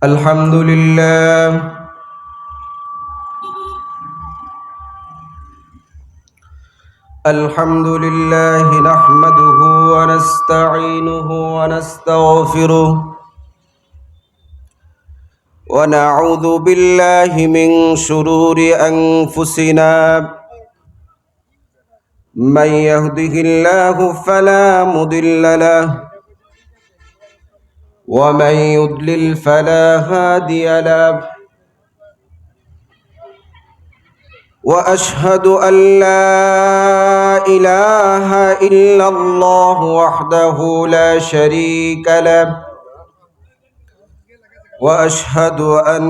الحمد لله نحمده ونستعينه ونستغفره ونعوذ بالله من شرور أنفسنا من يهده الله فلا مضل له ومن يضلل فلا هادي له وأشهد أن لا إله إلا الله وحده لا شريك له وأشهد أن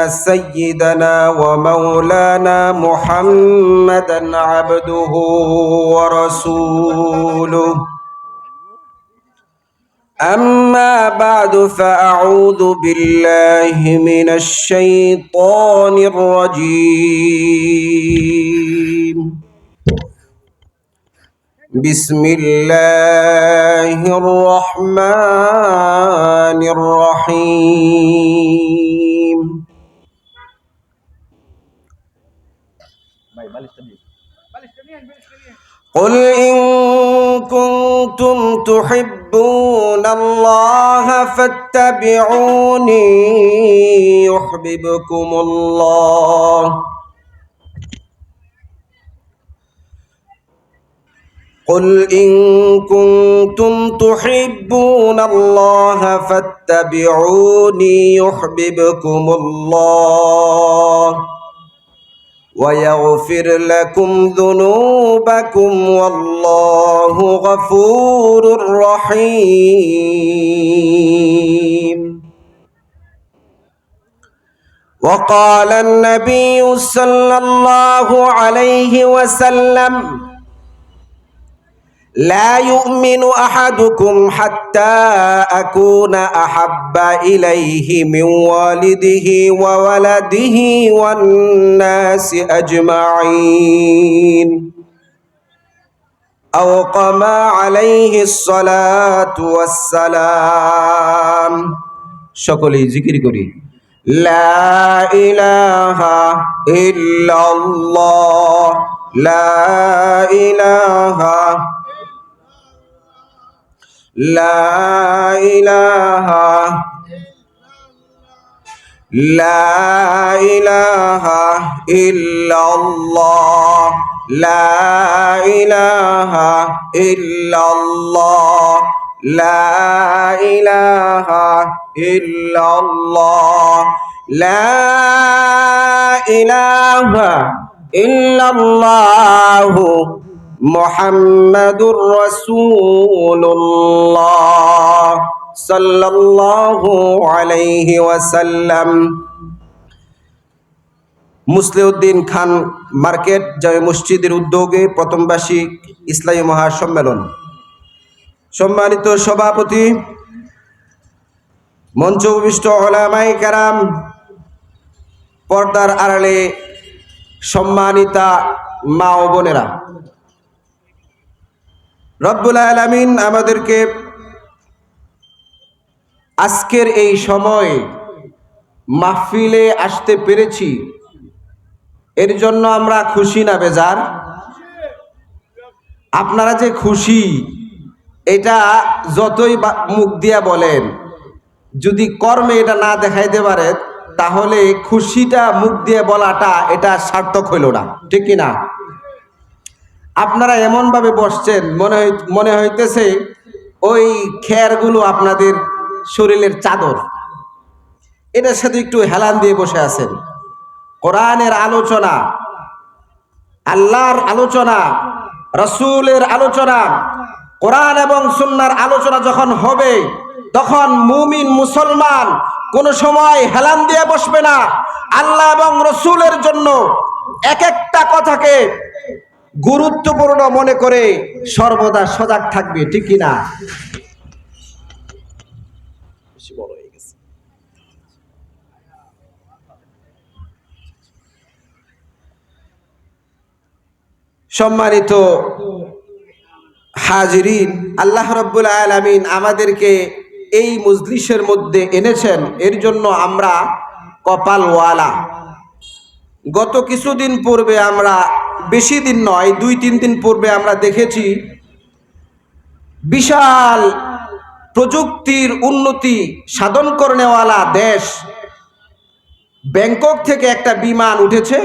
سيدنا ومولانا محمدا عبده ورسوله أما بعد فأعوذ بالله من الشيطان الرجيم بسم الله الرحمن الرحيم قل إن كنتم تحبون الله فاتبعوني يحببكم الله قل إن كنتم تحبون الله فاتبعوني يحببكم الله ويغفر لكم ذنوبكم والله غفور رحيم وقال النبي صلى الله عليه وسلم لا يؤمن أحدكم حتى أكون أحب إليه من والده وولده والناس أجمعين أو كما عليه الصلاة والسلام সকলেই জিকির করি লা ইলাহা ইল্লাল্লাহ লা ইলাহা لا إله لا إله إلا الله لا إله إلا الله لا إله إلا الله لا إله إلا الله মুহাম্মাদুর রাসূলুল্লাহ সাল্লাল্লাহু আলাইহি ওয়াসাল্লাম। মুসলিউদ্দিন খান মার্কেট জামে মসজিদের উদ্যোগে প্রথম বার্ষিক ইসলামী মহাসম্মেলন। সম্মানিত সভাপতি, মঞ্চ উপবিষ্ট উলামায়ে কেরাম, পর্দার আড়ালে সম্মানিতা মা ও বোনেরা, রব্বুল আলামিন আমাদেরকে আজকের এই সময় মাহফিলে আসতে পেরেছি, এর জন্য আমরা খুশি না বেজার? আপনারা যে খুশি, এটা যতই মুখ দিয়া বলেন, যদি কর্মে এটা না দেখাইতে পারে তাহলে খুশিটা মুখ দিয়ে বলাটা এটা সার্থক হইল না, ঠিক কিনা? আপনারা এমন ভাবে বসছেন, মনে হইতেছে ওই খেরগুলো আপনাদের শরীরের চাদর, এটার সাথে একটু হেলান দিয়ে বসে আছেন। কোরআনের আলোচনা, আল্লাহর আলোচনা, রাসূলের আলোচনা, কোরআন এবং সুন্নাহর আলোচনা যখন হবে, তখন মুমিন মুসলমান কোনো সময় হেলান দিয়ে বসবে না। আল্লাহ এবং রাসূলের জন্য এক একটা কথাকে গুরুত্বপূর্ণ মনে করে সর্বদা সজাগ থাকবে, ঠিক কিনা? সম্মানিত হাজিরিন, আল্লাহ রাব্বুল আলামিন আমাদেরকে এই মজলিসের মধ্যে এনেছেন, এর জন্য আমরা কপালওয়ালা। গত কিছুদিন পূর্বে আমরা, বেশি দিন নয়, 2-3 দিন পূর্বে আমরা দেখেছি বিশাল প্রযুক্তির উন্নতি সাধন করনেওয়ালা দেশ ব্যাংকক থেকে একটা বিমান উঠেছে।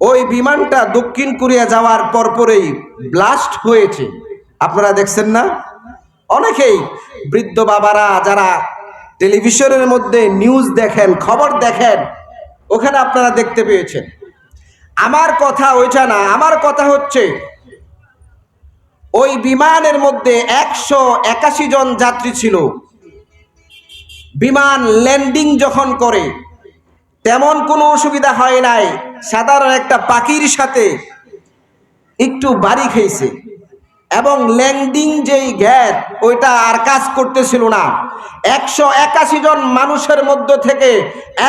ওই বিমানটা দক্ষিণ কোরিয়া যাওয়ার পরপরেই ব্লাস্ট হয়েছে। আপনারা দেখছেন না? অনেকেই বৃদ্ধ বাবারা যারা টেলিভিশনের মধ্যে নিউজ দেখেন, খবর দেখেন, ওখানে আপনারা দেখতে পেয়েছেন। আমার কথা ওইটা না, আমার কথা হচ্ছে ওই বিমানের মধ্যে 181 জন যাত্রী ছিল। বিমান ল্যান্ডিং যখন করে তেমন কোনো অসুবিধা হয় নাই, সাধারণ একটা পাখির সাথে একটু বাড়ি খেয়েছে, এবং ল্যান্ডিং যেই গ্যাট ওইটা আর কাজ করতেছিল না। 181 জন মানুষের মধ্য থেকে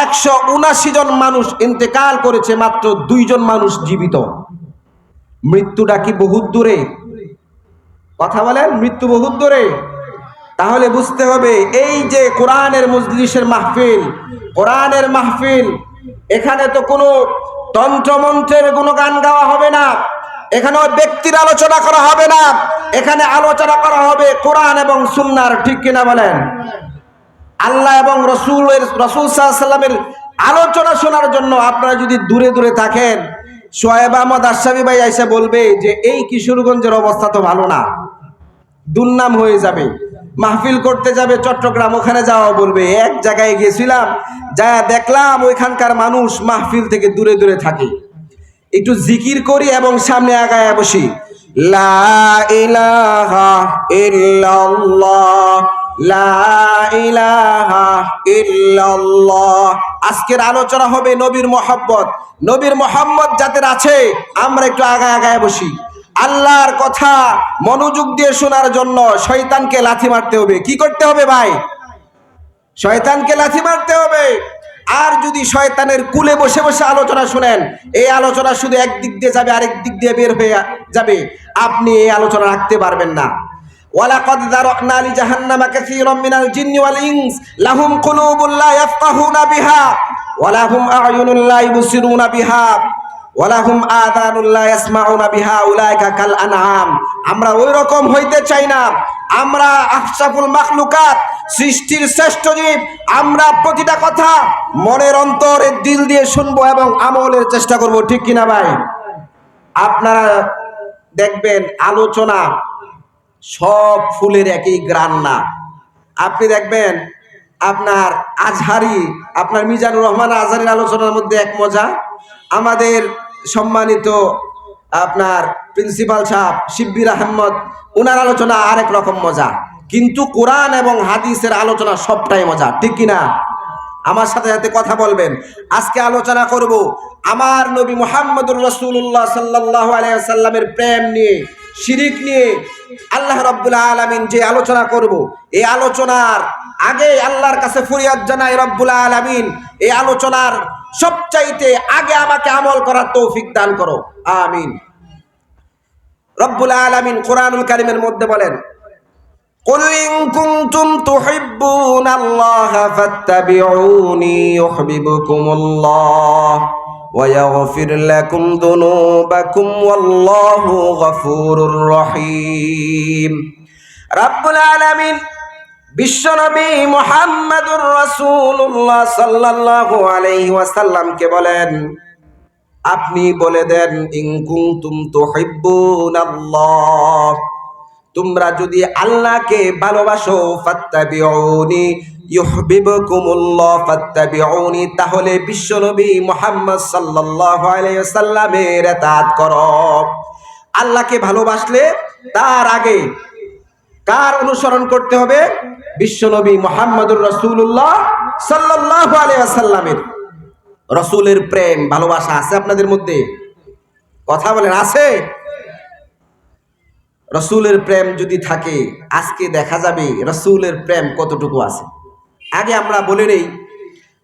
179 জন মানুষ ইন্তেকাল করেছে, মাত্র 2 জন মানুষ জীবিত। মৃত্যুটা কি বহুত দূরে? কথা বলেন, মৃত্যু বহুত দূরে। তাহলে বুঝতে হবে এই যে কোরআনের মজলিসের মাহফিল, কোরআনের মাহফিল, এখানে তো কোনো তন্ত্রমন্ত্রের কোনো গান গাওয়া হবে না, এখানে ব্যক্তির আলোচনা করা হবে না, এখানে আলোচনা করা হবে কোরআন এবং সুন্নাহর। ঠিক কিনা বলেন? আল্লাহ এবং রাসূল সাল্লাল্লাহু আলাইহি সাল্লামের আলোচনা শোনার জন্য আপনারা যদি দূরে দূরে থাকেন, সোহেব আহমদ আশরাফি ভাই এসে বলবে যে এই কিশোরগঞ্জের অবস্থা তো ভালো না, দুর্নাম হয়ে যাবে। মাহফিল করতে যাবে চট্টগ্রাম, ওখানে যাওয়া বলবে। এক জায়গায় গিয়েছিলাম, যা দেখলাম ওইখানকার মানুষ মাহফিল থেকে দূরে দূরে থাকে। একটু জিকির করি এবং সামনে আগায় বসি, লা ইলাহা ইল্লাল্লাহ, লা ইলাহা ইল্লাল্লাহ। আজকের আলোচনা হবে নবীর মহব্বত। নবীর মহব্বত যাদের আছে আমরা একটু আগায় আগায় বসি। আল্লাহর কথা মনোযোগ দিয়ে শোনার জন্য শয়তানকে লাথি মারতে হবে। কি করতে হবে ভাই? শয়তানকে লাথি মারতে হবে। আর যদি শয়তানের কুলে বসে বসে আলোচনা শুনেন, এই আলোচনা শুধু একদিক দিয়ে যাবে, আরেক দিক দিয়ে বের হয়ে যাবে, আপনি এই আলোচনা রাখতে পারবেন না। ওয়ালাকাদ যারানা লিজাহান্নামা কাসীরাম মিনাল জিন্নি ওয়াল ইনস লাহুম কুলুবুন লা ইয়াফকাহুনা বিহা ওয়া লাহুম আ'য়ুনুন লা ইবসিরুনা বিহা ওয়া লাহুম আযানুন লা ইয়াসমাউনা বিহা উলাইকা কাল আনআম। আমরা ওই রকম হইতে চাই না। আমরা আশরাফুল মাখলুকাত, সৃষ্টির শ্রেষ্ঠ জীব। আমরা প্রতিটা কথা মনের অন্তরে দিল দিয়ে শুনবো এবং আমলের চেষ্টা করব। ঠিক কিনা ভাই? আপনারা দেখবেন আলোচনা সব ফুলের একই গ্রান না। আপনি দেখবেন আপনার আজহারি, আপনার মিজানুর রহমান আজহারির আলোচনার মধ্যে এক মজা, আমাদের সম্মানিত আপনার প্রিন্সিপাল সাহেব শিব্বির আহমদ, ওনার আলোচনা আরেক রকম মজা। কিন্তু কোরআন এবং হাদিসের আলোচনা সবটাই মজা। ঠিক কিনা? আমার সাথে সাথে কথা বলবেন। আজকে আলোচনা করব আমার নবী মুহাম্মদুর রাসূলুল্লাহ সাল্লাল্লাহু আলাইহি ওয়াসাল্লামের প্রেম নিয়ে, শিরিক নিয়ে। আল্লাহ রাব্বুল আলামিন যে আলোচনা করব, এই আলোচনার আগে আল্লাহর কাছে ফরিয়াদ জানাই, রব্বুল আলামিন এই আলোচনার সবচাইতে আগে আমাকে আমল করার তৌফিক দান করো, আমিন। রব্বুল আলামিন কোরআনুল কারীমের মধ্যে বলেন, কুল ইন কুনতুম তুহিব্বুনাল্লাহা ফাত্তাবিউনি ইউহিব্বুকুমুল্লাহ ওয়া ইয়াগফির লাকুম যুনুবাকুম ওয়াল্লাহু গফুরুর রহিম। রব্বুল আলামিন বিশ্বনবী মুহাম্মদুর রাসূলুল্লাহ সাল্লাল্লাহু আলাইহি ওয়াসাল্লামকে বলেন, আপনি বলে দেন, ইন কুনতুম তুহিব্বুনাল্লাহ, তোমরা যদি আল্লাহকে ভালোবাসো, ফাত্তাবিউনি ইউহিব্বুকুমুল্লাহ, ফাত্তাবিউনি, তাহলে বিশ্বনবী মুহাম্মদ সাল্লাল্লাহু আলাইহি ওয়াসাল্লামের ইতাআত করো। আল্লাহকে ভালোবাসলে তার আগে কার অনুসরণ করতে হবে? বিশ্বনবী মুহাম্মদুর রাসূলুল্লাহ সাল্লাল্লাহু আলাইহি ওয়াসাল্লামের। রাসূলের প্রেম ভালোবাসা আছে আপনাদের মধ্যে? কথা বলেন, আছে? রাসূলের প্রেম যদি থাকে, আজকে দেখা যাবে রাসূলের প্রেম কতটুকু আছে। আগে আমরা বলে নেই,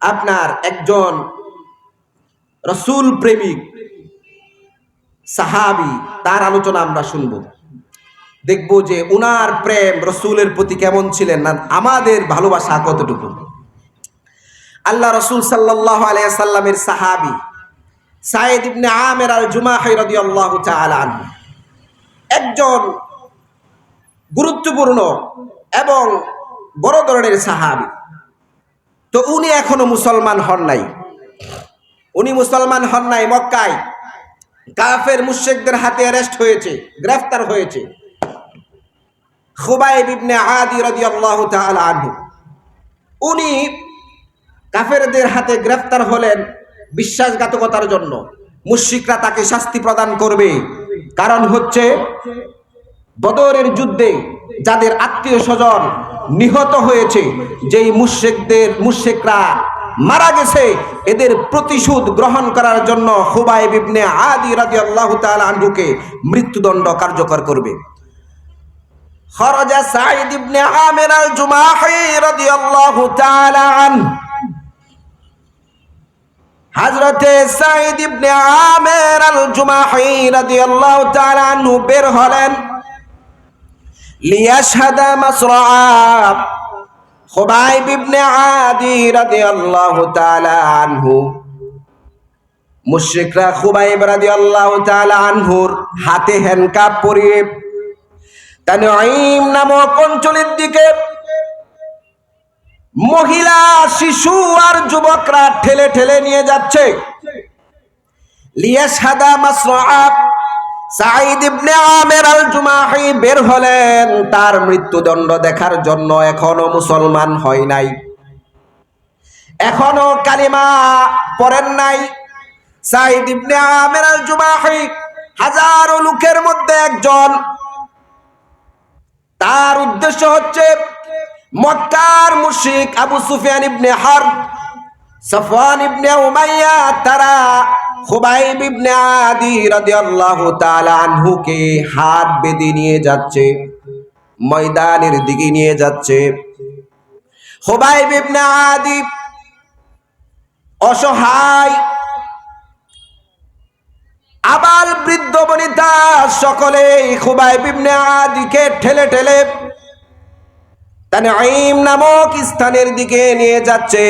আপনার একজন রাসূল প্রেমিক সাহাবী, তার আলোচনা আমরা শুনব। দেখব যে উনার প্রেম রসুলের প্রতি কেমন ছিলেন, না আমাদের ভালোবাসা কতটুকু। আল্লাহ রসুল সাল্লাল্লাহু আলাইহি সাল্লামের সাহাবী সাঈদ ইবনে আমির আল জুমাহি রাদিয়াল্লাহু তাআলা আনহু একজন গুরুত্বপূর্ণ এবং বড় ধরনের সাহাবী। তো উনি এখনো মুসলমান হন নাই। মক্কায় কাফের মুশরিকদের হাতে অ্যারেস্ট হয়েছে, গ্রেফতার হয়েছে। খুবাইব ইবনে আদি রাদিয়াল্লাহু তাআলা আনহু উনি কাফেরদের হাতে গ্রেফতার হলেন বিশ্বাসঘাতকতার জন্য। মুশরিকরা তাকে শাস্তি প্রদান করবে, কারণ হচ্ছে বদরের যুদ্ধে যাদের আত্মীয় স্বজন নিহত হয়েছে, যেই মুশরিকরা মারা গেছে, এদের প্রতিশোধ গ্রহণ করার জন্য খুবাইব ইবনে আদি রাদিয়াল্লাহু তাআলা আনহুকে মৃত্যুদণ্ড কার্যকর করবে। খরাজা সাঈদ ইবনে আমির আল জুমাহি রাদিয়াল্লাহু তাআলা আনহু হযরতে সাঈদ ইবনে আমির আল জুমাহি রাদিয়াল্লাহু তাআলা আনহু বের হলেন লিয়াশহাদা মাসরাআ খুবাইব ইবনে আদি রাদিয়াল্লাহু তাআলা আনহু। মুশরিকরা খুবাইব রাদিয়াল্লাহু তাআলা আনহুর হাতে হ্যান্ডকাপ পরিয়ে তানঈম নামক অঞ্চলের দিকে মহিলা, শিশু আর যুবকরা ঠেলে ঠেলে নিয়ে যাচ্ছে। লিয়াশহাদা মাসরাআ সাঈদ ইবনে আমির আল জুমাহি বের হলেন তার মৃত্যুদণ্ড দেখার জন্য। এখনো মুসলমান হয় নাই, এখনো কালিমা পড়েন নাই। সাঈদ ইবনে আমির আল জুমাহি হাজারো লোকের মধ্যে একজন। তার উদ্দেশ্য হচ্ছে মক্কার মুশরিক আবু সুফিয়ান ইবনে হারব, সাফওয়ান ইবনে উমাইয়া, তারা খুবাইব ইবনে আদি রাদিয়াল্লাহু তাআলা আনহুকে হাত বেঁধে নিয়ে যাচ্ছে, ময়দানের দিকে নিয়ে যাচ্ছে। খুবাইব ইবনে আদি অসহায়, আবাল বৃদ্ধ বনিতা সকলেই খুবাইব ইবনে আদিকে ঠেলে ঠেলে তানঈম নামক স্থানের দিকে নিয়ে যাচ্ছে।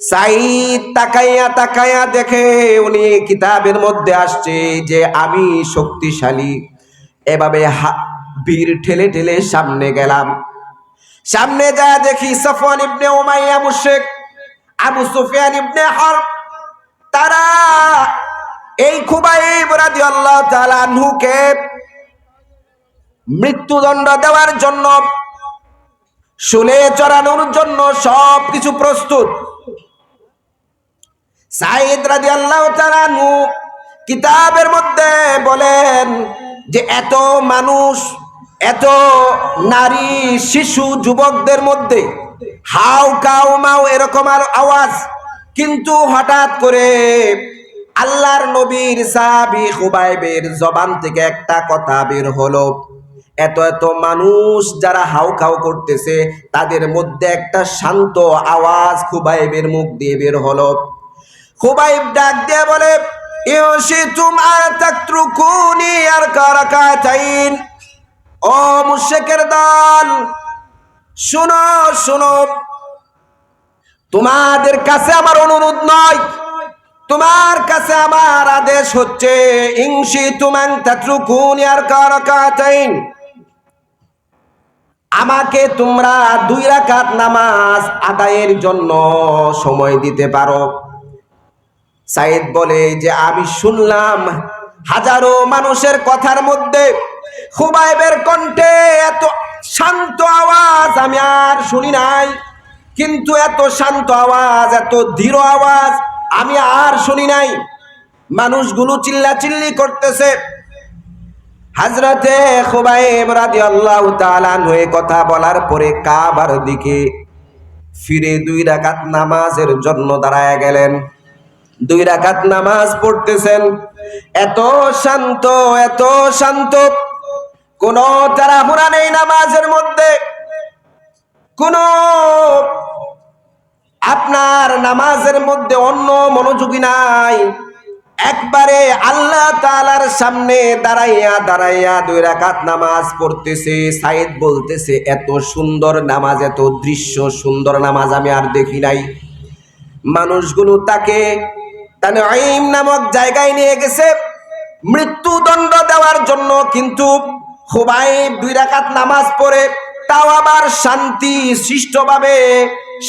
সাঈদ তাকাইয়া তাকাইয়া দেখে উনি কিতাবের মধ্যে আসছে যে আমি শক্তিশালী। এভাবে বীর ঠেলে ঠেলে সামনে গেলাম। সামনে যা দেখি সাফওয়ান ইবনে উমাইয়া মুশরিক, আবু সুফিয়ান ইবনে হারব, তারা এই খুবাইব রাদিয়াল্লাহু তাআলা আনহুকে মৃত্যুদণ্ড দেওয়ার জন্য, শুলে চড়ানোর জন্য সবকিছু প্রস্তুত। সাঈদ রাদিয়াল্লাহু তাআলা আনহু কিতাবের মধ্যে বলেন যে এত মানুষ, এত নারী, শিশু, যুবকদের মধ্যে হাউ কাউ মাউ এরকম আর আওয়াজ, কিন্তু হঠাৎ করে আল্লাহর নবীর সাহাবী খুবাইবের জবান থেকে একটা কথা বের হলো। এত এত মানুষ যারা হাউ খাও করতেছে, তাদের মধ্যে একটা শান্ত আওয়াজ খুবাইবের মুখ দিয়ে বের হলো। খুবাইব ডাক দিয়ে বলে, ইউশিতুম আন তাতরুকুনি আরকা রাকাতাইন। ও মুশরিকের দল, শুনো শুনো, তোমাদের কাছে আমার অনুরোধ নয়, তোমার কাছে আমার আদেশ হচ্ছে, ইনশিতুম আন তাতরুকুনি আরকা রাকাতাইন, আমাকে তোমরা 2 রাকাত নামাজ আদায়ের জন্য সময় দিতে পারো। সাঈদ বলে যে আমি শুনলাম হাজারো মানুষের কথার মধ্যে খুবাইবের কণ্ঠে এত শান্ত আওয়াজ আমি আর শুনি নাই, কিন্তু এত শান্ত আওয়াজ, এত ধীর আওয়াজ আমি আর শুনি নাই। মানুষগুলো চিল্লাচিল্লি করতেছে। হযরতে খুবাইব রাদিয়াল্লাহু তাআলা আনহু কথা বলার পরে কাবার দিকে ফিরে 2 রাকাত নামাজের জন্য দাঁড়ায় গেলেন। 2 রাকাত নামাজ পড়তেছেন, এত শান্ত, এত শান্ত, কোন তাড়াহুড়া নেই নামাজের মধ্যে, কোন আপনার নামাজের মধ্যে অন্য মনোযোগী নাই। একবারে আল্লাহ তাআলার সামনে দাঁড়াইয়া দাঁড়াইয়া 2 রাকাত নামাজ পড়তেছে। সাইদ বলতেছে, এত সুন্দর নামাজ, এত দৃশ্য সুন্দর নামাজ আমি আর দেখি নাই। মানুষগুলো তাকে তানঈম নামক জায়গায় নিয়ে গেছে মৃত্যুদণ্ড দেওয়ার জন্য, কিন্তু খুবাইব 2 রাকাত নামাজ পড়ে তাও আবার শান্তি সৃষ্টভাবে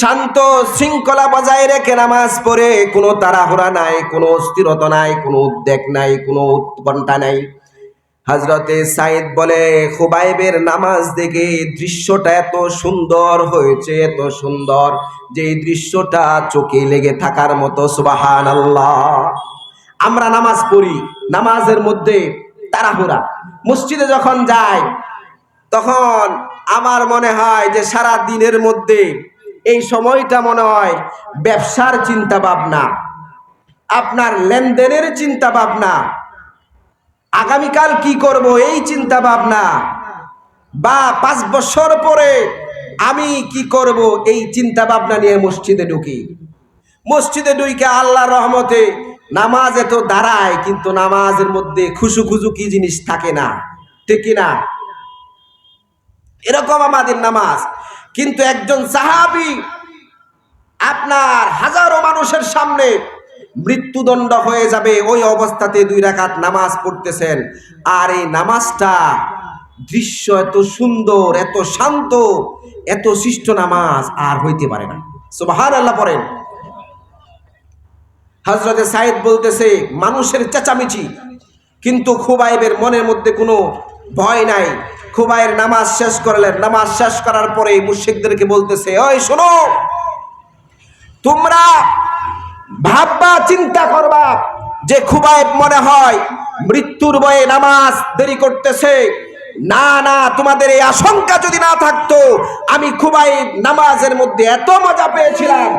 শান্ত শৃঙ্খলা বজায় রেখে নামাজ পড়ে, কোনো তাড়াহুড়া নাই, কোনো অস্থিরতা নাই, কোনো উদ্বেগ নাই, কোনো উৎকণ্ঠা নাই। হযরতে সাইদ বলে, খুবাইবের নামাজ দেখে দৃশ্যটা এত সুন্দর হয়েছে, এত সুন্দর যে এই দৃশ্যটা চোখে লেগে থাকার মতো। সুবহানাল্লাহ। আমরা নামাজ পড়ি, নামাজের মধ্যে তাড়াহুড়া। মসজিদে যখন যাই তখন আমার মনে হয় যে সারা দিনের মধ্যে এই সময়টা মনে হয় ব্যবসার চিন্তা ভাবনা, আপনার লেনদেনের চিন্তা ভাবনা, আগামীকাল কি করব এই চিন্তা ভাবনা, বা 5 বছর পরে আমি কি করব এই চিন্তা ভাবনা নিয়ে মসজিদে ঢুকি। মসজিদে ঢুকে আল্লাহর রহমতে নামাজ এত দাঁড়ায়, কিন্তু নামাজের মধ্যে খুশু খুশু কি জিনিস থাকে না, ঠিক না? এরকম আমাদের নামাজ। কিন্তু একজন সাহাবী আপনার হাজারো মানুষের সামনে মৃত্যুদণ্ড হয়ে যাবে, ওই অবস্থাতে 2 রাকাত নামাজ পড়তেছেন। আর এই নামাজটা দৃশ্য এত সুন্দর, এত শান্ত, এত শিষ্ট নামাজ আর হইতে পারে না। সুবহানাল্লাহ পড়েন। হযরতে সাইদ বলতেছে, মানুষের চেঁচামেচি, কিন্তু খুবাইবের মনের মধ্যে কোনো ভয় নাই। খুবাইয়ের নামাজ শেষ করলেন। নামাজ শেষ করার পরে মুশরিকদেরকে বলতেছে, ওই শোনো, তোমরা ভাববা, চিন্তা করবা যে খুবাইব মনে হয় মৃত্যুর ভয়ে নামাজ দেরি করতেছে। না না, তোমাদের এই আশঙ্কা যদি না থাকতো, আমি খুবাইব নামাজের মধ্যে এত মজা পেয়েছিলাম,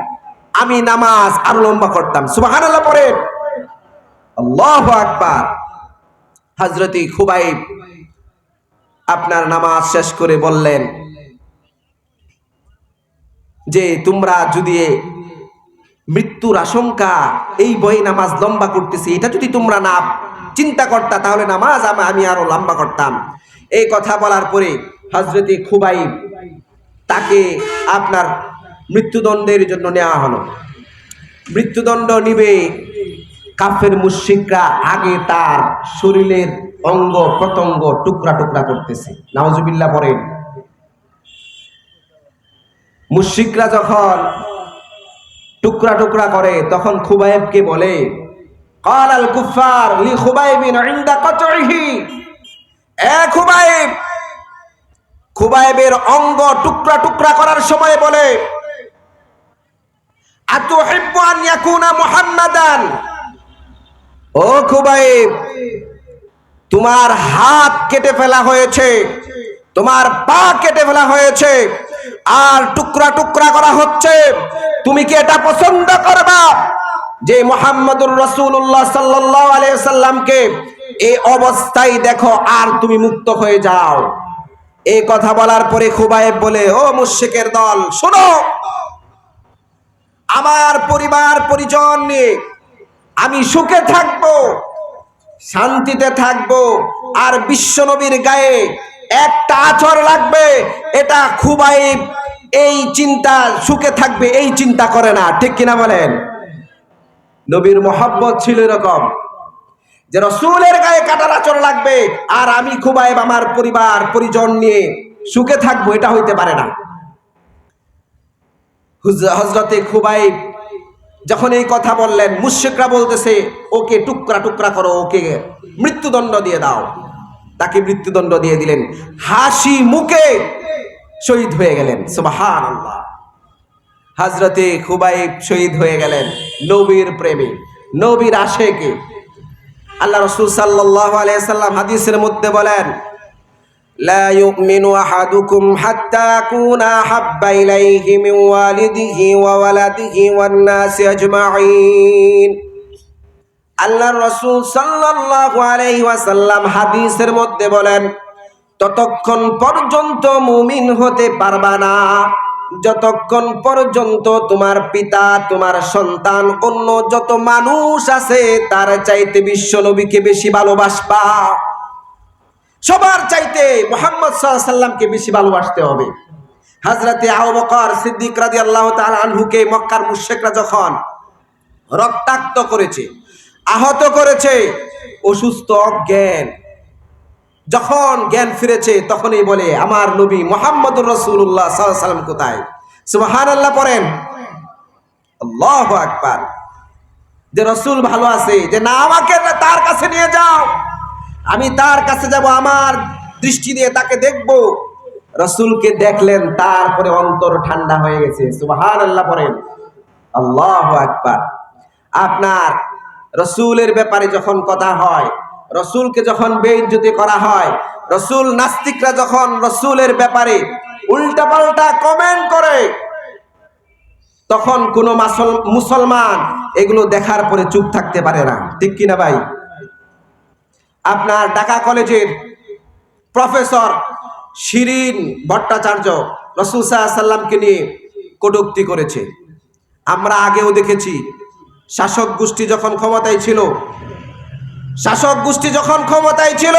আমি নামাজ আরো লম্বা করতাম। সুবহানাল্লাহ পড়েন। আল্লাহু আকবার। হযরতে খুবাইব আপনার নামাজ শেষ করে বললেন যে তোমরা যদি মৃত্যুর আশঙ্কা, এই ভয়ে নামাজ লম্বা করতেছি, এটা যদি তোমরা না চিন্তা করতা তাহলে নামাজ আমি আরো লম্বা করতাম। এই কথা বলার পরে হযরতে খুবাইব তাকে আপনার মৃত্যুদণ্ডের জন্য নেওয়া হলো। মৃত্যুদণ্ড নিবে কাফের মুশরিকরা আগে তার শরীরের অঙ্গ প্রত্যঙ্গ টুকরা টুকরা করতেছে। নাউজুবিল্লাহ পড়েন। মুশরিকরা যখন টুকরা টুকরা করে তখন খুবাইবকে বলে, ক্বালাল কুফার লি খুবাইবিন ইনদা কাতইহি, এ খুবাইব, খুবাইবের অঙ্গ টুকরা টুকরা করার সময় বলে, আতুহিব্বু আন ইয়াকুনা মুহাম্মাদান, ও খুবাইব, তোমার হাত কেটে ফেলা হয়েছে, তোমার পা কেটে ফেলা হয়েছে, আর টুকরা টুকরা করা হচ্ছে, তুমি কি এটা পছন্দ করবা যে মুহাম্মদুর রাসূলুল্লাহ সাল্লাল্লাহু আলাইহি সাল্লামকে এই অবস্থায় দেখো আর তুমি মুক্ত হয়ে যাও? এই কথা বলার পরে খুবাইব বলে, ও মুশরিকের দল, শোনো, আমার পরিবার পরিজন নিয়ে আমি সুখে থাকবো, শান্তিতে থাকবো, আর বিশ্বনবীর গায়ে একটা আঁচড় লাগবে, এটা খুবাইব এই চিন্তা, সুখে থাকবে এই চিন্তা করে না, ঠিক কিনা বলেন? নবীর মহব্বত ছিল এরকম যে রাসূলের গায়ে কাটার আঁচড় লাগবে আর আমি খুবাইব আমার পরিবার পরিজন নিয়ে সুখে থাকবো, এটা হইতে পারে না। হযরতে খুবাইব যখন এই কথা বললেন, মুশরিকরা বলতেছে, ওকে টুকরা টুকরা করো, ওকে মৃত্যুদণ্ড দিয়ে দাও। তাকে মৃত্যুদণ্ড দিয়ে দিলেন, হাসি মুখে শহীদ হয়ে গেলেন। সুবহানাল্লাহ। হযরতে খুবাইব শহীদ হয়ে গেলেন নবীর প্রেমে, নবীর আশেকে। আল্লাহ রাসূল সাল্লাল্লাহু আলাইহি সাল্লাম হাদিসের মধ্যে বলেন, লা ইউমিনু আহাদুকুম হাত্তা কুনা হাব্বা ইলাইহি মিন ওয়ালিদিহি ওয়া ওয়ালাদিহি ওয়ান নাসি আজমাইন। আল্লাহর রাসূল সাল্লাল্লাহু আলাইহি ওয়াসাল্লাম হাদিসের মধ্যে বলেন, ততক্ষণ পর্যন্ত মুমিন হতে পারবা না যতক্ষণ পর্যন্ত তোমার পিতা, তোমার সন্তান, অন্য যত মানুষ আছে তার চাইতে বিশ্ব নবীকে বেশি ভালোবাসবা। সবার চাইতে মুহাম্মদ সাল্লাল্লাহু আলাইহি সাল্লামকে বেশি ভালোবাসতে হবে। হযরতে আবু বকর সিদ্দিক রাদিয়াল্লাহু তাআলা আনহুকে মক্কার মুশরিকরা যখন রক্তাক্ত করেছে, আহত করেছে, অসুস্থ অজ্ঞান, যখন জ্ঞান ফিরেছে তখনই বলে আমার নবী মুহাম্মদুর রাসূলুল্লাহ সাল্লাল্লাহু আলাইহি সাল্লাম কোথায়? সুবহানাল্লাহ পড়েন, আল্লাহু আকবার। যে রাসূল ভালো আছে, যে না আমাকে তার কাছে নিয়ে যাও, আমি তার কাছে যাব, আমার দৃষ্টি দিয়ে তাকে দেখব। রাসূলকে দেখলেন, তারপরে অন্তর ঠান্ডা হয়ে গেছে। সুবহানাল্লাহ পড়েন, আল্লাহু আকবার। আপনার রাসূলের ব্যাপারে যখন কথা হয়, রাসূলকে যখন বেইজ্জতি করা হয়, রাসূল নাস্তিকরা যখন রাসূলের ব্যাপারে উল্টাপাল্টা কমেন্ট করে, তখন কোন মুসলমান এগুলো দেখার পরে চুপ থাকতে পারে না, ঠিক কিনা ভাই? আপনার ঢাকা কলেজের প্রফেসর শিরিন ভট্টাচার্য রাসূল সাল্লাল্লাহু আলাইহি সাল্লামকে নিয়ে কটূক্তি করেছে। আমরা আগেও দেখেছি, শাসক গোষ্ঠী যখন ক্ষমতায় ছিল,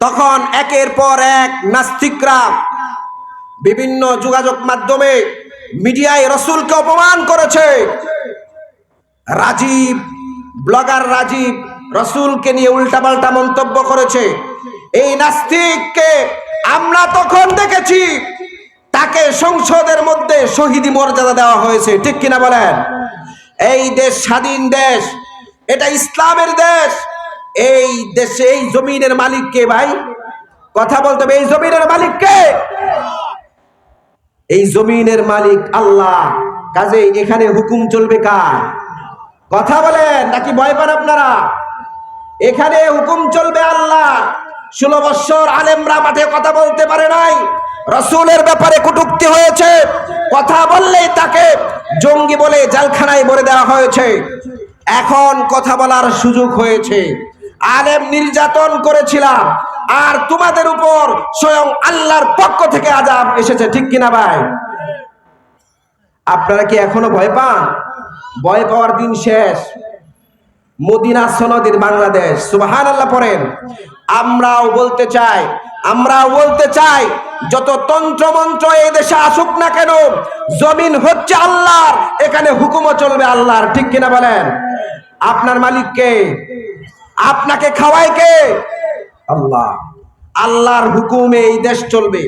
তখন একের পর এক নাস্তিকরা বিভিন্ন যোগাযোগ মাধ্যমে মিডিয়ায় রাসূলকে অপমান করেছে। ব্লগার রাজীব রাসূলকে নিয়ে উল্টাপাল্টা মন্তব্য করেছে। এই নাস্তিককে আমরা তখন দেখেছি, তাকে সংসদের মধ্যে শহীদ মর্যাদা দেওয়া হয়েছে, ঠিক কিনা বলেন? এই দেশ স্বাধীন দেশ, এটা ইসলামের দেশ। এই দেশে এই জমিনের মালিক কে ভাই? কথা বলতে হবে, এই জমিনের মালিক কে? এই জমিনের মালিক আল্লাহ। কাজেই এখানে হুকুম চলবে কার? কথা বলেন, নাকি ভয় পান আপনারা? এখানে হুকুম চলবে আল্লাহ। 16 বছর আলেমরা মাঠে কথা বলতে পারে নাই, রাসূলের ব্যাপারে কটূক্তি হয়েছে, কথা বললেই তাকে জঙ্গি বলে জেলখানায় ভরে দেওয়া হয়েছে। এখন কথা বলার সুযোগ হয়েছে। আলেম নির্যাতন করেছিলাম, আর তোমাদের উপর স্বয়ং আল্লাহর পক্ষ থেকে আযাব এসেছে, ঠিক কিনা ভাই? আপনারা কি এখনো ভয় পান? ভয় পাওয়ার দিন শেষ। মদিনা সনদের বাংলাদেশ, সুবহানাল্লাহ পড়েন। আমরাও বলতে চাই, যত তন্ত্র মন্ত্র এই দেশে আসুক না কেন, জমিন হচ্ছে আল্লাহর, এখানে হুকুমও চলবে আল্লাহর, ঠিক কিনা বলেন? আপনার মালিক কে? আপনাকে খাওয়ায় কে? আল্লাহ। আল্লাহর হুকুমে এই দেশ চলবে,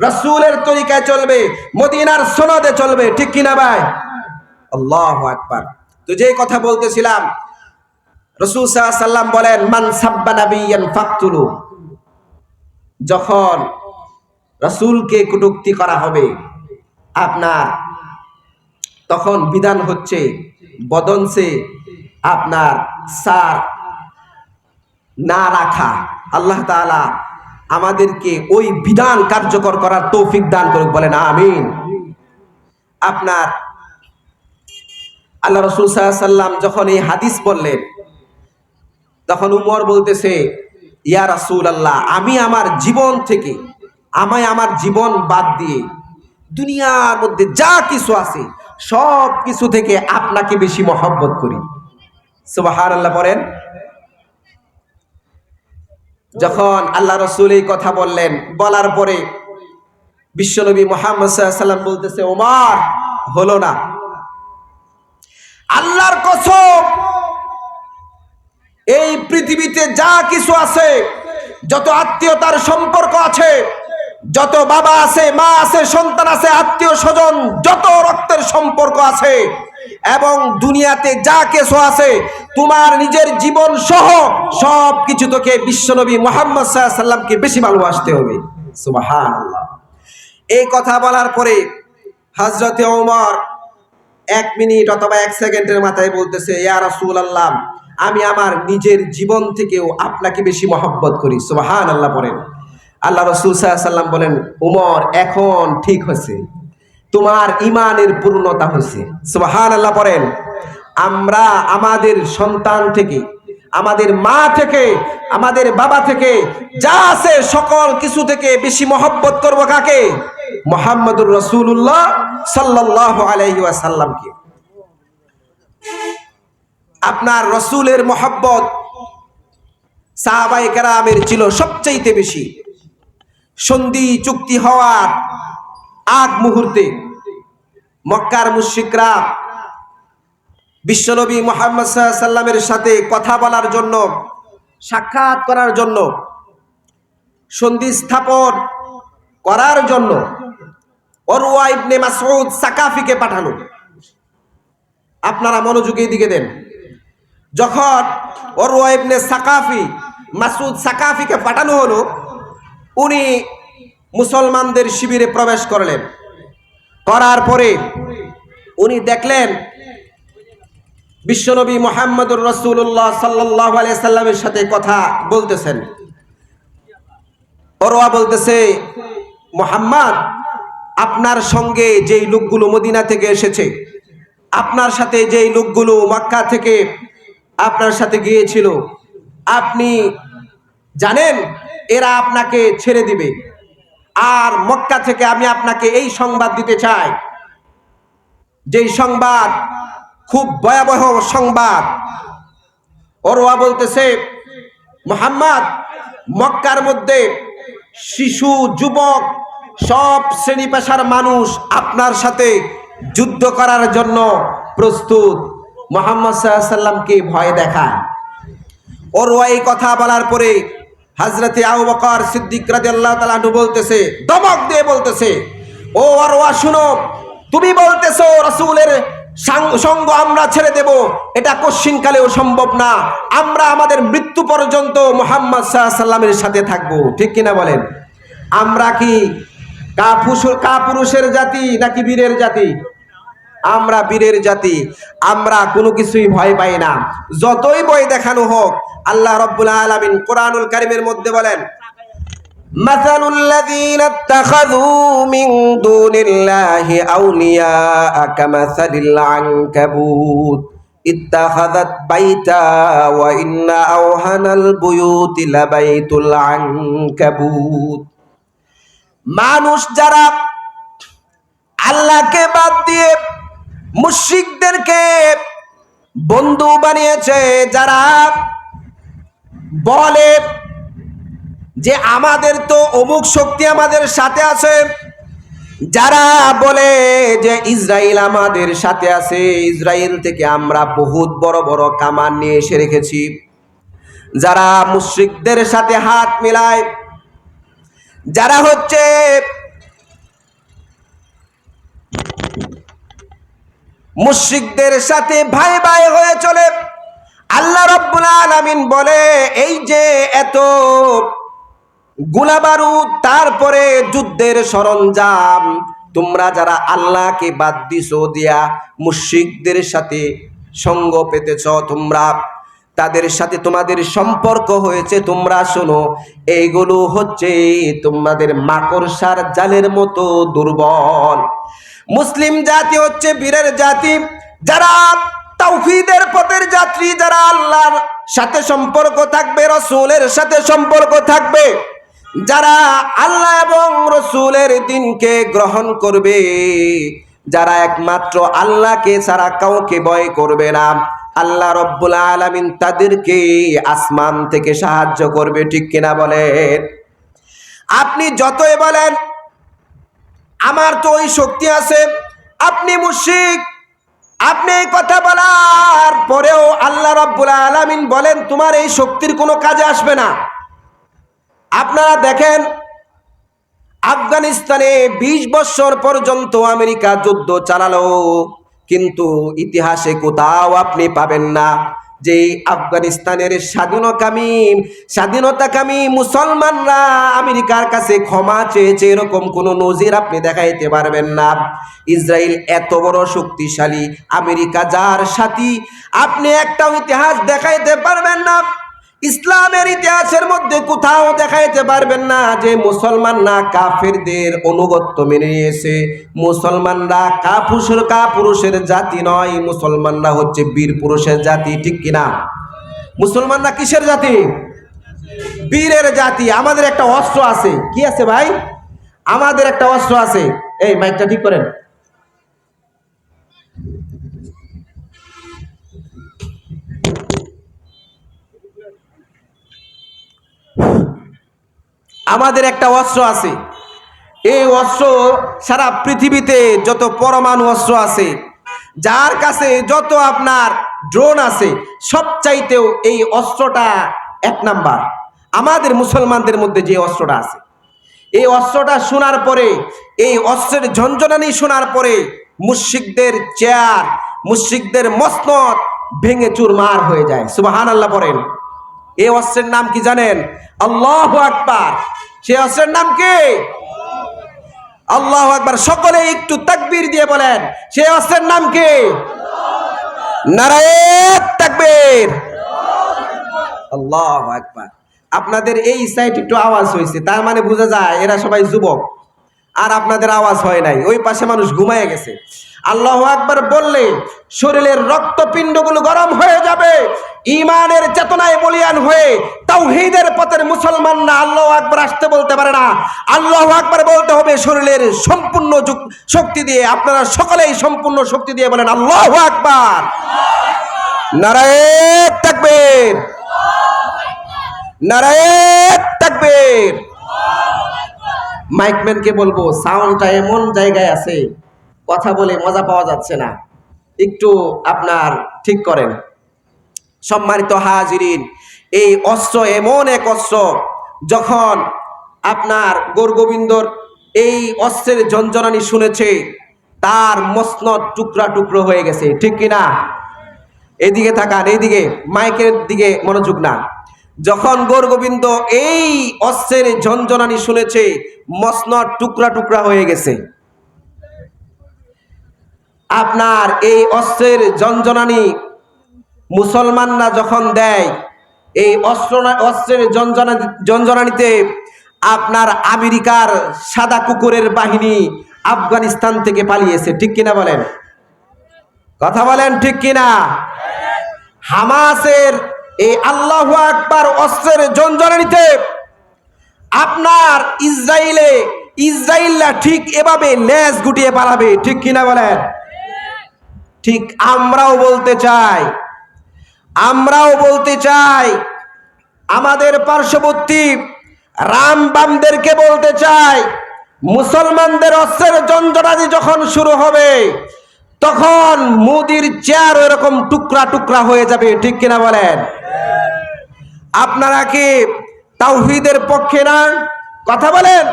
রাসূলের তরিকায় চলবে, মদিনার সনদে চলবে, ঠিক কিনা ভাই? আল্লাহু আকবার। তো যে কথা বলতেছিলাম, রাসূল সাল্লাল্লাহু আলাইহি সাল্লাম বলেন, মান সাব্বা নাবিয়ান ফাকতুলু। যখন রাসূলকে কটূক্তি করা হবে, আপনার তখন বিধান হচ্ছে বদনসে আপনার সার না রাখা। আল্লাহ তাআলা আমাদেরকে ওই বিধান কার্যকর করার তৌফিক দান করুক, বলেন আমিন। আপনার আল্লাহ রাসূল সাল্লাল্লাহু আলাইহি সাল্লাম যখন এই হাদিস বললেন, তখন উমর বলতেছে, ইয়া রাসূলুল্লাহ, আমি আমার জীবন বাদ দিয়ে দুনিয়ার মধ্যে যা কিছু আছে সব কিছু থেকে আপনাকে বেশি মহব্বত করি। সুবহানাল্লাহ পড়েন। যখন আল্লাহ রাসূল এই কথা বললেন, বলার পরে বিশ্বনবী মুহাম্মদ সাল্লাল্লাহু আলাইহি সাল্লাম বলতেছে, ওমর, হলো না। আল্লাহর কসম, এই পৃথিবীতে যা কিছু আছে, যত আত্মীয়তার সম্পর্ক আছে, যত বাবা আছে, মা আছে, সন্তান আছে, আত্মীয় স্বজন, যত রক্তের সম্পর্ক আছে, এবং দুনিয়াতে যা কিছু আছে, তোমার নিজের জীবন সহ সব কিছু তোকে বিশ্বনবী মুহাম্মদ সাল্লাল্লাহু আলাইহি সাল্লামকে বেশি ভালোবাসতে হবে। সুবহানাল্লাহ। এই কথা বলার পরে হযরতে ওমর 1 মিনিট অথবা 1 সেকেন্ডের মাথায় বলতেছে, ইয়া রাসূলুল্লাহ, আমি আমার নিজের জীবন থেকেও আপনাকে বেশি মহব্বত করি। সুবহানাল্লাহ পড়েন। আল্লাহ রাসূল সাল্লাল্লাহু আলাইহি সাল্লাম বলেন, ওমর, এখন ঠিক হয়েছে, তোমার ঈমানের পূর্ণতা হয়েছে। সুবহানাল্লাহ পড়েন। আমরা আমাদের সন্তান থেকে, আমাদের মা থেকে, আমাদের বাবা থেকে যা আছে সকল কিছু থেকে বেশি মহব্বত করব কাকে? মুহাম্মদুর রাসূলুল্লাহ সাল্লাল্লাহু আলাইহি ওয়াসাল্লামকে। আপনার রসুলের মহব্বত সাহাবায়ে কেরামের ছিল সবচাইতে বেশি। সন্ধি চুক্তি হওয়ার আগ মুহূর্তে মক্কার মুশরিকরা বিশ্বনবী মুহাম্মদ সাল্লাল্লাহু আলাইহি ওয়াসাল্লামের সাথে কথা বলার জন্য, সাক্ষাৎ করার জন্য, সন্ধি স্থাপন করার জন্য উরওয়া ইবনে মাসউদ সাকাফিকে পাঠানো। আপনারা মনোযোগী দিকে দেন। যখন উরওয়া ইবনে মাসউদ সাকাফিকে পাঠানো হলো, উনি মুসলমানদের শিবিরে প্রবেশ করলেন। করার পরে উনি দেখলেন বিশ্বনবী মুহাম্মদুর রাসূলুল্লাহ সাল্লাল্লাহু আলাইহি সাল্লামের সাথে কথা বলতেছেন। উরওয়া বলতেছে, মুহাম্মদ, আপনার সঙ্গে যেই লোকগুলো মদিনা থেকে এসেছে, আপনার সাথে যেই লোকগুলো মক্কা থেকে আপনার সাথে গিয়েছিল, আপনি জানেন এরা আপনাকে ছেড়ে দিবে। আর মক্কা থেকে আমি আপনাকে এই সংবাদ দিতে চাই, যেই সংবাদ খুব ভয়াবহ সংবাদ। উরওয়া বলতেছে, মুহাম্মদ, মক্কার মধ্যে শিশু, যুবক, সব শ্রেণী পেশার মানুষ আপনার সাথে যুদ্ধ করার জন্য প্রস্তুত। মুহাম্মদ সাল্লাল্লাহু আলাইহি সাল্লামকে ভয় দেখায়। উরওয়া এই কথা বলার পরে হযরতে আবু বকর সিদ্দিক রাদিয়াল্লাহু তাআলা আনহু বলতেছে, ধমক দিয়ে বলতেছে, ও উরওয়া শুনো, তুমি বলতেছো রাসূলের সঙ্গ আমরা ছেড়ে দেব, এটা কশ্চিনকালেও সম্ভব না। আমরা আমাদের মৃত্যু পর্যন্ত মুহাম্মদ সাল্লাল্লাহু আলাইহি সাল্লামের সাথে থাকবো, ঠিক কিনা বলেন? আমরা কি কাপুরুষের জাতি নাকি বীরের জাতি? আমরা বীরের জাতি। আমরা কোনো কিছুই ভয় পাই না, যতই ভয় দেখানো হোক। আল্লাহ রাব্বুল আলামিন কোরআনুল কারীমের মধ্যে বলেন, মাসালুল লাযীনা ইত্তাখাযু মিন দুনিল্লাহি আউলিয়া কামাসালিল আনকাবুত ইত্তাখাযাত বাইতা ওয়া ইন্না আওহানাল বুয়ুতি লাবাইতুল আনকাবুত। মানুষ যারা আল্লাহকে বাদ দিয়ে মুশরিকদেরকে বন্ধু বানিয়েছে, যারা বলে যে আমাদের তো অমুক শক্তি আমাদের সাথে আছে, যারা বলে যে ইসরায়েল আমাদের সাথে আছে, ইসরায়েল থেকে আমরা বহুত বড় বড় কামান নিয়ে এসে রেখেছি, যারা মুশরিকদের সাথে হাত মিলায়, যারা হচ্ছে মুশরিকদের সাথে ভাই ভাই হয়ে চলে, আল্লাহ রাব্বুল আলামিন বলে এই যে এত গোলাবারুদ, তারপরে যুদ্ধের সরঞ্জাম, তোমরা যারা আল্লাহকে বাদ দিছো, দিয়া মুশরিকদের সাথে সঙ্গ পেতেছ, তোমরা তাদের সাথে তোমাদের সম্পর্ক হয়েছে, তোমরা শোনো, এইগুলো হচ্ছে তোমাদের মাকড়সার জালের মতো দুর্বল। মুসলিম জাতি হচ্ছে বীরের জাতি, যারা তাওহীদের পথের যাত্রী, যারা আল্লাহর সাথে সম্পর্ক থাকবে, রাসূলের সাথে সম্পর্ক থাকবে, যারা আল্লাহ এবং রাসূলের দ্বীনকে গ্রহণ করবে, যারা একমাত্র আল্লাহকে ছাড়া কাউকে ভয় করবে না, আল্লাহ রাব্বুল আলামিন তাদেরকে আসমান থেকে সাহায্য করবে, ঠিক কিনা বলেন? আপনি যতই বলেন আমার তো ওই শক্তি আছে, আপনি মুশরিক। আপনি এই কথা বলার পরেও আল্লাহ রাব্বুল আলামিন বলেন তোমার এই শক্তির কোনো কাজে আসবে না। আপনারা দেখেন, আফগানিস্তানে 20 বছর পর্যন্ত আমেরিকা যুদ্ধ চালালো, কিন্তু ইতিহাসে কোথাও আপনি পাবেন না যে আফগানিস্তানের স্বাধীনতাকামী মুসলমানরা আমেরিকার কাছে ক্ষমা চেয়েছে, এরকম কোনো নজির আপনি দেখাইতে পারবেন না। ইসরায়েল এত বড় শক্তিশালী, আমেরিকা যার সাথী, আপনি একটাও ইতিহাস দেখাইতে পারবেন না। ইসলামের ইতিহাসের মধ্যে কোথাও দেখাইতে পারবেন না যে মুসলমানরা কাফেরদের অনুগত্য মেনে নিয়েছে। মুসলমানরা কাপুরুষের জাতি নয়, মুসলমানরা হচ্ছে বীর পুরুষের জাতি, ঠিক কিনা? মুসলমানরা কিসের জাতি? বীরের জাতি। আমাদের একটা অস্ত্র আছে, কি আছে ভাই? আমাদের একটা অস্ত্র আছে। এই মাইকটা ঠিক করেন। আমাদের একটা অস্ত্র আছে। এই অস্ত্র সারা পৃথিবীতে যত পরমাণু অস্ত্র আছে, যার কাছে যত আপনার ড্রোন আছে, সবচাইতেও এই অস্ত্রটা এক নাম্বার। আমাদের মুসলমানদের মধ্যে যে অস্ত্রটা আছে, এই অস্ত্রটা শোনার পরে, এই অস্ত্রের ঝনঝনানি শোনার পরে মুশরিকদের চেয়ার, মুশরিকদের মসনদ ভেঙে চুরমার হয়ে যায়। সুবহানাল্লাহ পড়েন। এই অস্ত্রের নাম কি জানেন? আল্লাহু আকবার। সেই অস্ত্রের নাম কি? আল্লাহু আকবার। সকলে একটু তাকবীর দিয়ে বলেন, সেই অস্ত্রের নাম কি? নারায়ে তাকবীর। আল্লাহু আকবার। আপনাদের এই সাইড একটু আওয়াজ হয়েছে, তার মানে বোঝা যায় এরা সবাই যুবক, আর আপনাদের আওয়াজ হয় নাই। ওই পাশে মানুষ ঘুমায় গেছে। আল্লাহু আকবার বললে শরীরের রক্তপিণ্ডগুলো গরম হয়ে যাবে, ঈমানের চেতনায় বলিয়ান হয়ে তাওহীদের পথের মুসলমানরা আল্লাহু আকবার আসতে বলতে পারে না। আল্লাহু আকবার বলতে হবে শরীরের সম্পূর্ণ শক্তি দিয়ে। আপনারা সকলেই সম্পূর্ণ শক্তি দিয়ে বলেন আল্লাহু আকবার। নারায়ে তাকবীর, নারায়ে তাকবীর। মাইকম্যানকে বলবো সাউন্ডটা এমন জায়গায় আছে, কথা বলে মজা পাওয়া যাচ্ছে না, একটু আপনার ঠিক করেন। সম্মানিত হাজিরিন, এই অস্ত্র এমন এক অস্ত্র, যখন আপনার গৌরগোবিন্দর এই অস্ত্রের ঝনঝনানি শুনেছে, তার মসনদ টুকরা টুকরো হয়ে গেছে। ঠিক কিনা? এইদিকে তাকান, এইদিকে মাইকের দিকে মনোযোগ না। যখন গৌরগোবিন্দ এই অস্ত্রের ঝনঝনানি শুনেছে, মসনদ টুকরা টুকরা হয়ে গেছে। আপনার এই অস্ত্রের ঝনঝনানি মুসলমানরা যখন দেয়, এই অস্ত্রের ঝনঝনানিতে আপনার আমেরিকার সাদা কুকুরের বাহিনী আফগানিস্তান থেকে পালিয়েছে। ঠিক কিনা বলেন? কথা বলেন ঠিক কিনা? হামাসের এই আল্লাহু আকবার অস্ত্রের ঝনঝনানিতে আপনার ইসরায়েলরা ঠিক এভাবে লেজ গুটিয়ে পালাবে। ঠিক কিনা বলেন? ঠিক আমরাও বলতে চাই, আমাদের পার্শ্ববর্তী রামবামদেরকে বলতে চাই, মুসলমানদের অস্ত্রের ঝনঝনানি যখন শুরু হবে, তখন মোদির চেয়ার এরকম টুকরা টুকরা হয়ে যাবে। ঠিক কিনা বলেন? আপনারা কি তাওহীদের পক্ষে না? কথা বলেন।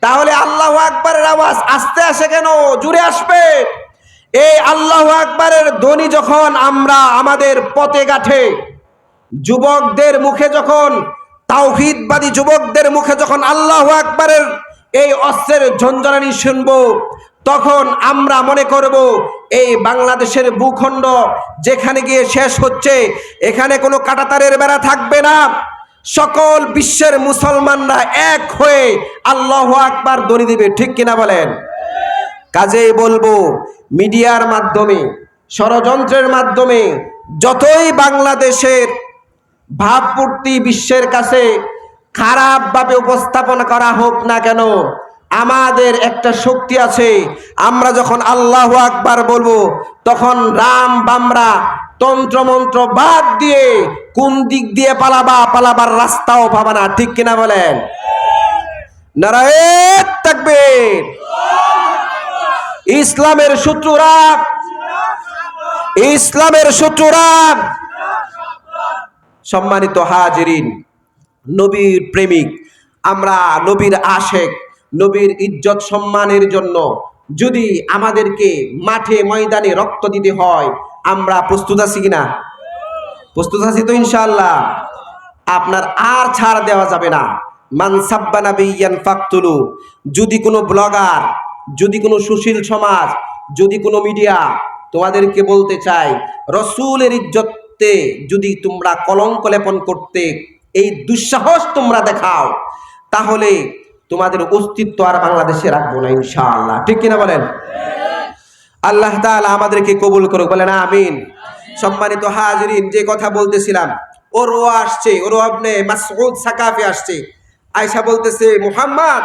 তাহলে আল্লাহু আকবারের আওয়াজ আস্তে আসে কেন? জুড়ে আসবে। এই আল্লাহু আকবারের ধ্বনি যখন আমরা আমাদের পথে গাঁঠে, যুবকদের মুখে যখন, তাওহীদবাদী যুবকদের মুখে যখন আল্লাহু আকবারের এই অস্ত্রের ঝনঝনানি শুনবো, তখন আমরা মনে করব এই বাংলাদেশের ভূখণ্ড যেখানে গিয়ে শেষ হচ্ছে, এখানে কোনো কাঁটাতারের বেড়া থাকবে না। সকল বিশ্বের মুসলমানরা এক হয়ে আল্লাহু আকবার ধ্বনি দিবে। ঠিক কিনা বলেন? কাজেই বলবো, মিডিয়ার মাধ্যমে, ষড়যন্ত্রের মাধ্যমে যতই বাংলাদেশের ভাবমূর্তি বিশ্বের কাছে খারাপভাবে উপস্থাপন করা হোক না কেন, আমাদের একটা শক্তি আছে। আমরা যখন আল্লাহু আকবার বলবো, তখন রাম বামরা তন্ত্রমন্ত্র বাদ দিয়ে কোন দিক দিয়ে পালাবার রাস্তাও পাবা না। ঠিক কিনা বলেন? নারায়ে তাকবীর। ইসলামের শত্রুরা। সম্মানিত হাজিরিন, নবীর প্রেমিক আমরা, নবীর আশেক, নবীর ইজ্জত সম্মানের জন্য যদি আমাদেরকে মাঠে ময়দানে রক্ত দিতে হয়, আমরা প্রস্তুত আছি কিনা? প্রস্তুত আছি তো ইনশাআল্লাহ। আপনার আর ছাড় দেওয়া যাবে না। মান সাব্বা নাবিয়ান ফাকতুলু। যদি কোনো ব্লগার, যদি কোনো সুশীল সমাজ, যদি কোনো মিডিয়া তোমাদেরকে বলতে চাই রসূলের ইজ্জতে যদি তোমরা কলঙ্ক লেপন করতে এই দুঃসাহস তোমরা দেখাও, তাহলে তোমাদের অস্তিত্ব আর বাংলাদেশে রাখবো না ইনশাআল্লাহ। ঠিক কিনা বলেন? আল্লাহ তাআলা আমাদেরকে কবুল করুক, বলেন আমিন। সম্মানিত হাজিরিন, যে কথা বলতেছিলাম, ওরওয়া ইবনে মাসউদ সাকাফি আসছে, আয়েশা বলতেছে, মুহাম্মদ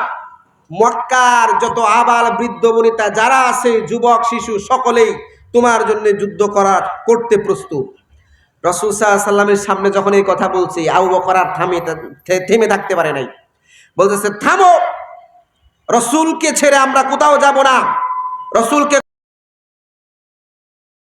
মক্কার যত আবাল বৃদ্ধ বনিতা যারা আছে, যুবক শিশু সকলেই তোমার জন্য যুদ্ধ করতে প্রস্তুত। রাসূল সাল্লাল্লাহু আলাইহি সাল্লামের সামনে যখন এই কথা বলছি, আবু বকর আর থেমে থাকতে পারে নাই, বলতেছে থামো, রাসূলকে ছেড়ে আমরা কোথাও যাব না। রাসূলকে